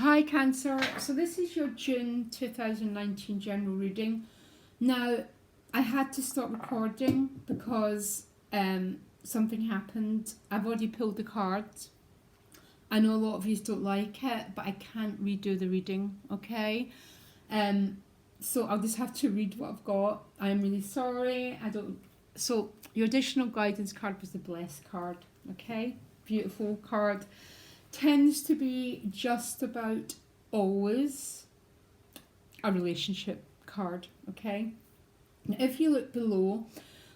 Hi Cancer, so this is your June 2019 general reading. Now, I had to stop recording because something happened. I've already pulled the cards. I know a lot of you don't like it, but I can't redo the reading, okay? So I'll just have to read what I've got. I'm really sorry. So your additional guidance card was the Blessed card, okay? Beautiful card. Tends to be just about always a relationship card, okay? Now, if you look below,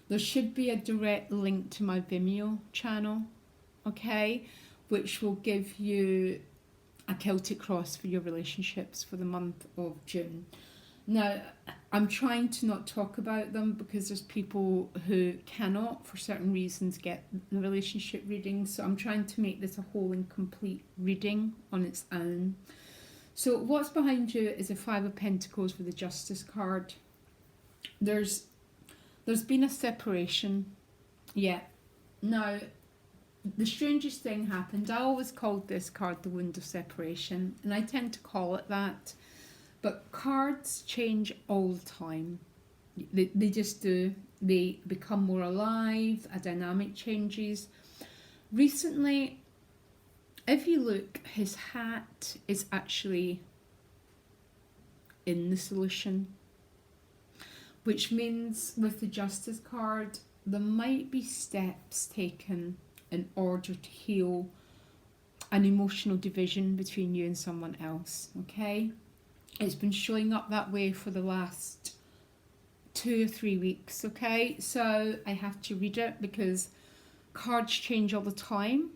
there should be a direct link to my Vimeo channel, okay, which will give you a Celtic cross for your relationships for the month of June. Now, I'm trying to not talk about them because there's people who cannot, for certain reasons, get the relationship reading. So I'm trying to make this a whole and complete reading on its own. So what's behind you is a Five of Pentacles with the Justice card. There's been a separation. Yeah. Now, the strangest thing happened. I always called this card the Wound of Separation, and I tend to call it that. But cards change all the time. They just do. They become more alive, a dynamic changes. Recently, if you look, his hat is actually in the solution. Which means with the Justice card, there might be steps taken in order to heal an emotional division between you and someone else, okay? It's been showing up that way for the last 2 or 3 weeks, okay? So I have to read it because cards change all the time.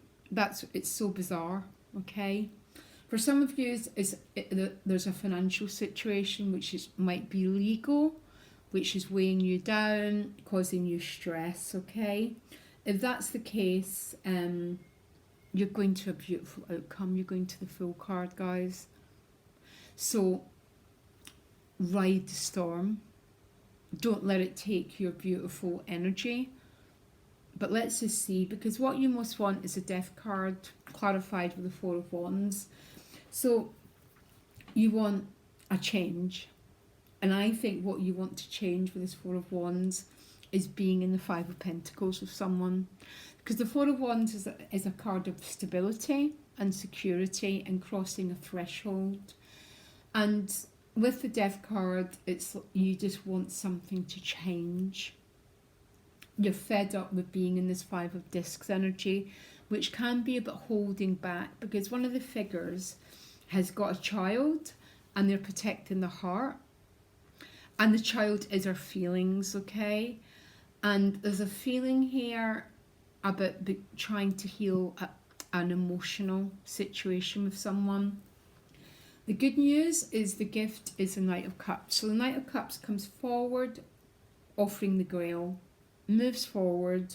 It's so bizarre, okay? For some of you, there's a financial situation which might be legal, which is weighing you down, causing you stress, okay? If that's the case, you're going to a beautiful outcome. You're going to the Fool card, guys. So ride the storm. Don't let it take your beautiful energy. But let's just see, because what you most want is a Death card clarified with the Four of Wands. So you want a change. And I think what you want to change with this Four of Wands is being in the Five of Pentacles with someone. Because the Four of Wands is a card of stability and security and crossing a threshold. And with the Death card, it's you just want something to change. You're fed up with being in this Five of Discs energy, which can be a bit holding back because one of the figures has got a child and they're protecting the heart. And the child is our feelings, okay? And there's a feeling here about trying to heal an emotional situation with someone. The good news is the gift is the Knight of Cups. So the Knight of Cups comes forward, offering the Grail, moves forward.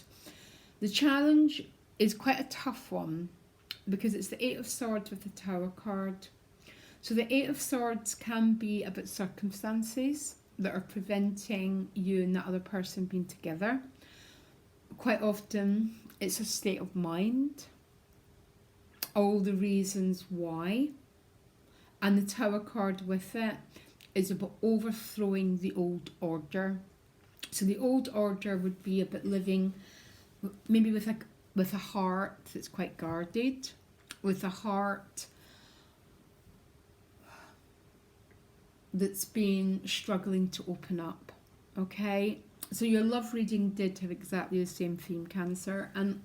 The challenge is quite a tough one because it's the Eight of Swords with the Tower card. So the Eight of Swords can be about circumstances that are preventing you and that other person being together. Quite often it's a state of mind, all the reasons why. And the Tower card with it is about overthrowing the old order. So the old order would be about living maybe with a heart that's quite guarded, with a heart that's been struggling to open up, okay? So your love reading did have exactly the same theme, Cancer, and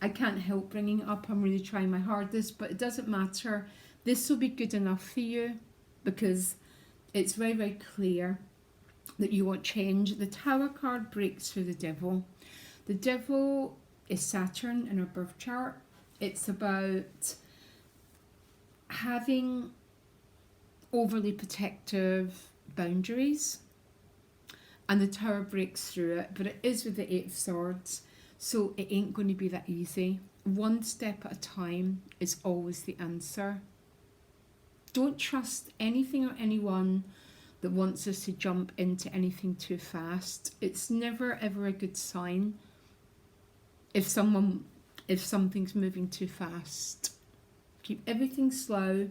I can't help bringing it up. I'm really trying my hardest, but it doesn't matter. This will be good enough for you because it's very, very clear that you want change. The Tower card breaks through the Devil. The Devil is Saturn in our birth chart. It's about having overly protective boundaries, and the Tower breaks through it, but it is with the Eight of Swords, so it ain't going to be that easy. One step at a time is always the answer. Don't trust anything or anyone that wants us to jump into anything too fast. It's never ever a good sign if something's moving too fast. Keep everything slow.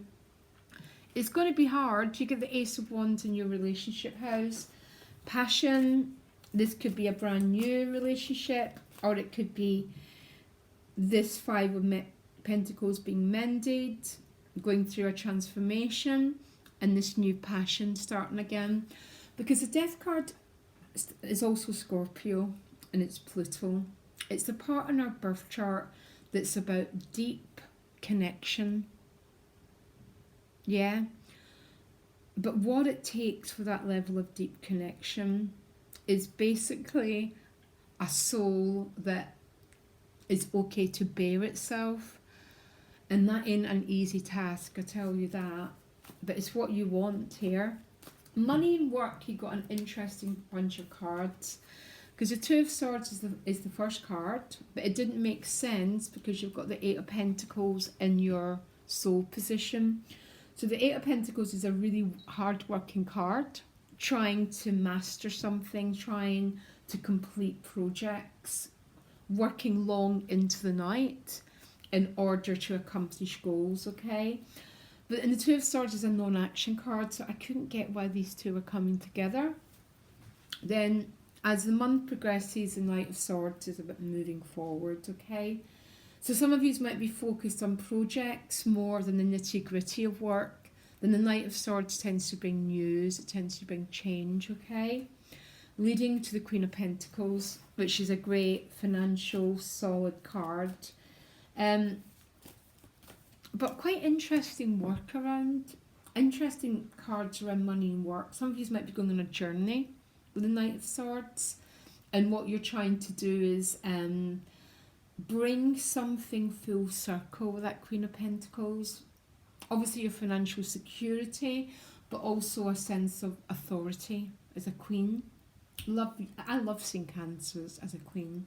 It's going to be hard. You get the Ace of Wands in your relationship house. Passion, this could be a brand new relationship, or it could be this Five of Pentacles being mended, going through a transformation, and this new passion starting again. Because the Death card is also Scorpio, and it's Pluto. It's the part in our birth chart that's about deep connection. Yeah. But what it takes for that level of deep connection is basically a soul that is okay to bear itself. And that ain't an easy task, I tell you that. But it's what you want here. Money and work, you got an interesting bunch of cards. Because the Two of Swords is the first card, but it didn't make sense because you've got the Eight of Pentacles in your soul position. So the Eight of Pentacles is a really hard-working card, trying to master something, trying to complete projects, working long into the night in order to accomplish goals, okay? But in the Two of Swords is a non-action card, so I couldn't get why these two are coming together. Then as the month progresses, the Knight of Swords is about moving forward, okay? So some of you might be focused on projects more than the nitty-gritty of work. Then the Knight of Swords tends to bring news, it tends to bring change, okay? Leading to the Queen of Pentacles, which is a great financial, solid card. But quite interesting work around, interesting cards around money and work. Some of you might be going on a journey with the Knight of Swords, and what you're trying to do is bring something full circle with that Queen of Pentacles. Obviously your financial security, but also a sense of authority as a queen. I love seeing Cancers as a queen,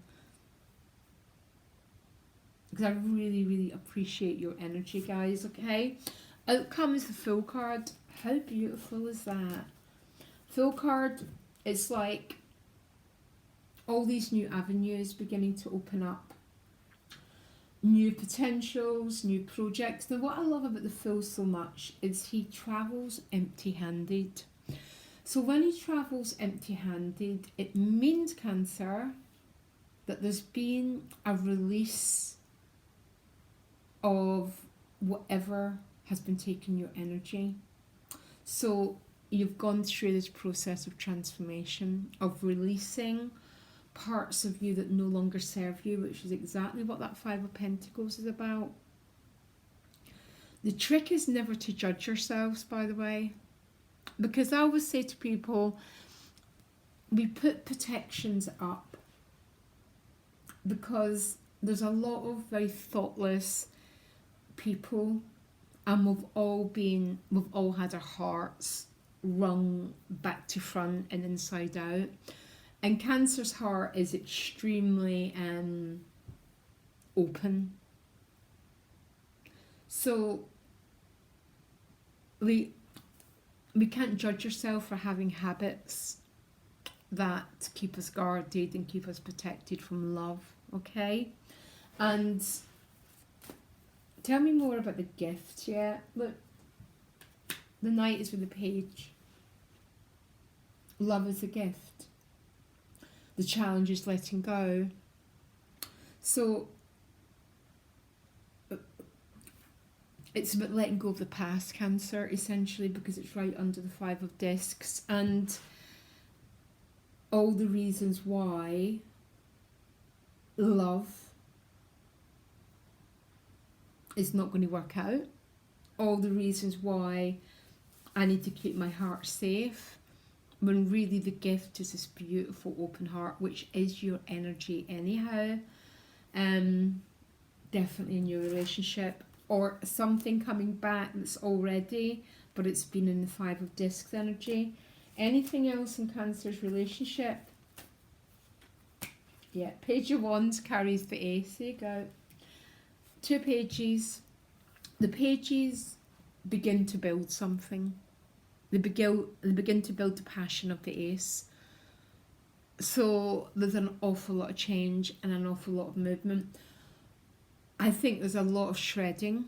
because I really, really appreciate your energy, guys, okay? Outcome is the Fool card. How beautiful is that? Fool card, it's like all these new avenues beginning to open up. New potentials, new projects. Now what I love about the Fool so much is he travels empty-handed. So when he travels empty-handed, it means, Cancer, that there's been a release of whatever has been taking your energy. So you've gone through this process of transformation, of releasing parts of you that no longer serve you, which is exactly what that Five of Pentacles is about. The trick is never to judge yourselves, by the way, because I always say to people, we put protections up because there's a lot of very thoughtless people, and we've all had our hearts wrung back to front and inside out. And Cancer's heart is extremely open. So we can't judge yourself for having habits that keep us guarded and keep us protected from love, okay? And tell me more about the gift, yeah? Look, the Knight is with the Page. Love is a gift. The challenge is letting go. So it's about letting go of the past, Cancer, essentially, because it's right under the Five of Discs, and all the reasons why love is not going to work out, all the reasons why I need to keep my heart safe, when really the gift is this beautiful open heart, which is your energy anyhow. Definitely in your relationship, or something coming back that's already, but it's been in the Five of Discs energy. Anything else in Cancer's relationship? Yeah, Page of Wands carries the Ace. There you go. Two pages. The pages begin to build something. They begin to build the passion of the Ace. So there's an awful lot of change and an awful lot of movement. I think there's a lot of shredding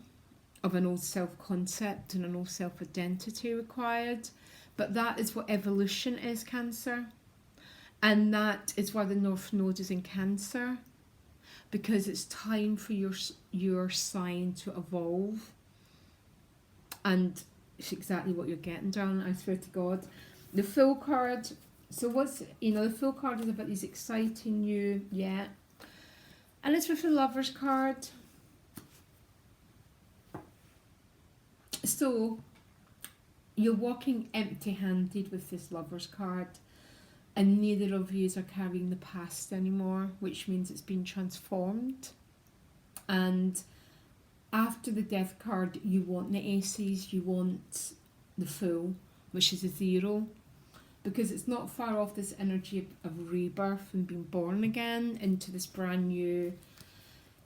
of an old self-concept and an old self-identity required. But that is what evolution is, Cancer. And that is why the North Node is in Cancer, because it's time for your sign to evolve. And it's exactly what you're getting, darling, I swear to God. The Fool card, so what's, the Fool card is about these exciting new, and it's with the Lovers card. So you're walking empty-handed with this Lovers card, and neither of you are carrying the past anymore, which means it's been transformed. And after the Death card, you want the Aces, you want the Fool, which is a 0, because it's not far off this energy of rebirth and being born again into this brand new,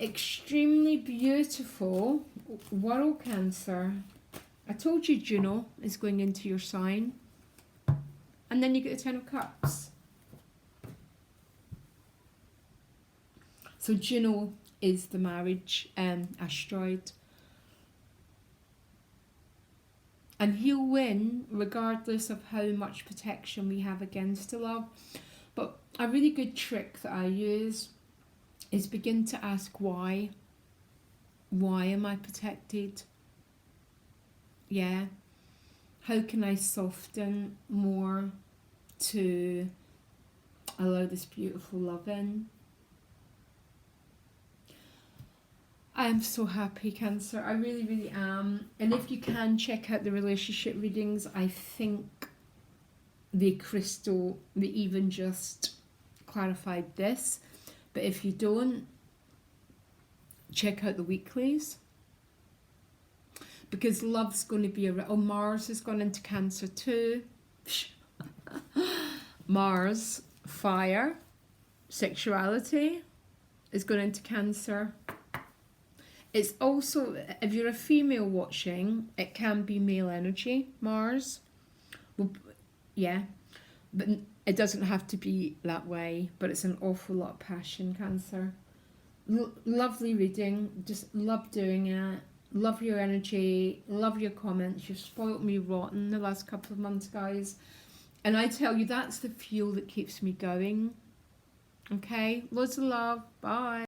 extremely beautiful world, Cancer. I told you Juno is going into your sign. And then you get the 10 of Cups. So Juno is the marriage asteroid. And he'll win regardless of how much protection we have against the love. But a really good trick that I use is begin to ask why. Why am I protected? Yeah. How can I soften more to allow this beautiful love in? I am so happy, Cancer. I really, really am. And if you can check out the relationship readings, I think they even just clarified this. But if you don't, check out the weeklies. Because love's going to be around. Mars has gone into Cancer too. Mars, fire, sexuality is going into Cancer. It's also, if you're a female watching, it can be male energy, Mars. Well, yeah, but it doesn't have to be that way. But it's an awful lot of passion, Cancer. Lovely reading. Just love doing it. Love your energy, love your comments. You've spoilt me rotten the last couple of months, guys. And I tell you, that's the fuel that keeps me going. Okay, loads of love. Bye.